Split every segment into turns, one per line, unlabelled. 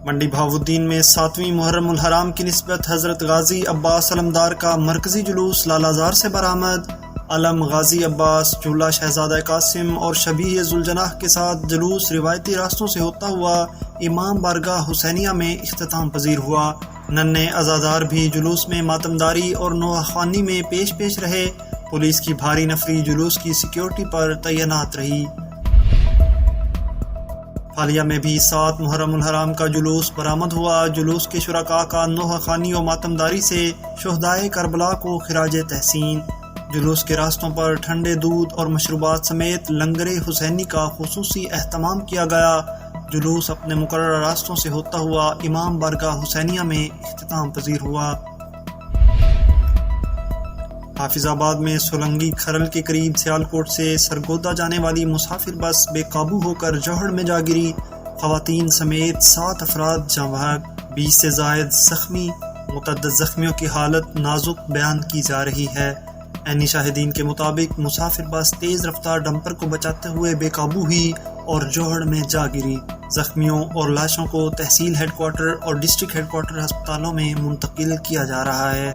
منڈی بہاؤالدین میں 7ویں محرم الحرام کی نسبت حضرت غازی عباس علمدار کا مرکزی جلوس لالہ زار سے برآمد۔ علم غازی عباس، جھولا شہزادہ قاسم اور شبیہ ذوالجناح کے ساتھ جلوس روایتی راستوں سے ہوتا ہوا امام بارگاہ حسینیہ میں اختتام پذیر ہوا۔ ننھے عزادار بھی جلوس میں ماتمداری اور نواخوانی میں پیش رہے۔ پولیس کی بھاری نفری جلوس کی سیکیورٹی پر تعینات رہی۔ حالیہ میں بھی 7 محرم الحرام کا جلوس برآمد ہوا۔ جلوس کے شرکاء کا نوحہ خوانی و ماتمداری سے شہدائے کربلا کو خراج تحسین۔ جلوس کے راستوں پر ٹھنڈے دودھ اور مشروبات سمیت لنگر حسینی کا خصوصی اہتمام کیا گیا۔ جلوس اپنے مقررہ راستوں سے ہوتا ہوا امام بارگاہ حسینیہ میں اختتام پذیر ہوا۔ حافظ آباد میں سولنگی کھرل کے قریب سیالکوٹ سے سرگودا جانے والی مسافر بس بے قابو ہو کر جوہڑ میں جا گری۔ خواتین سمیت 7 افراد جاں بحق، 20 سے زائد زخمی۔ متعدد زخمیوں کی حالت نازک بیان کی جا رہی ہے۔ عینی شاہدین کے مطابق مسافر بس تیز رفتار ڈمپر کو بچاتے ہوئے بے قابو ہوئی اور جوہڑ میں جا گری۔ زخمیوں اور لاشوں کو تحصیل ہیڈ کوارٹر اور ڈسٹرکٹ ہیڈ کوارٹر ہسپتالوں میں منتقل کیا جا رہا ہے۔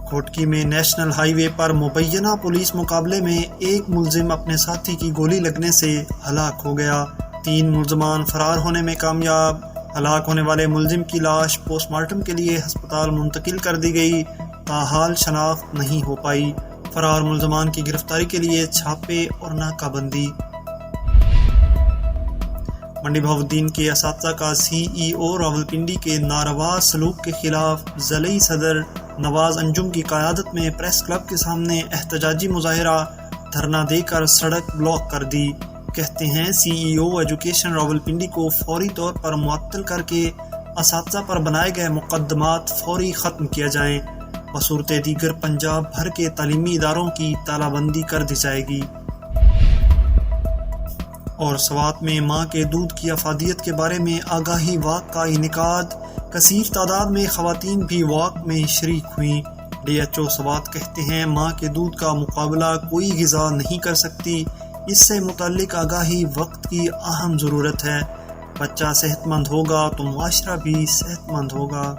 کھوٹکی میں نیشنل ہائی وے پر مبینہ پولیس مقابلے میں ایک ملزم اپنے ساتھی کی گولی لگنے سے ہلاک ہو گیا۔ 3 ملزمان فرار ہونے میں کامیاب۔ ہلاک ہونے والے ملزم کی لاش پوسٹ مارٹم کے لیے ہسپتال منتقل کر دی گئی، تاحال شناخت نہیں ہو پائی۔ فرار ملزمان کی گرفتاری کے لیے چھاپے اور ناکہ بندی۔ منڈی بہاؤالدین کے اساتذہ کا سی ای او راولپنڈی کے ناروا سلوک کے خلاف ضلعی صدر نواز انجم کی قیادت میں پریس کلب کے سامنے احتجاجی مظاہرہ دھرنا دے کر سڑک بلاک کر دی۔ کہتے ہیں سی ای او ایجوکیشن راولپنڈی کو فوری طور پر معطل کر کے اساتذہ پر بنائے گئے مقدمات فوری ختم کیا جائیں، بصورت دیگر پنجاب بھر کے تعلیمی اداروں کی تالہ بندی کر دی جائے گی۔ اور سوات میں ماں کے دودھ کی افادیت کے بارے میں آگاہی واک کا انعقاد۔ کثیر تعداد میں خواتین بھی واک میں شریک ہوئیں۔ ڈی ایچ او سوات کہتے ہیں ماں کے دودھ کا مقابلہ کوئی غذا نہیں کر سکتی، اس سے متعلق آگاہی وقت کی اہم ضرورت ہے۔ بچہ صحت مند ہوگا تو معاشرہ بھی صحت مند ہوگا۔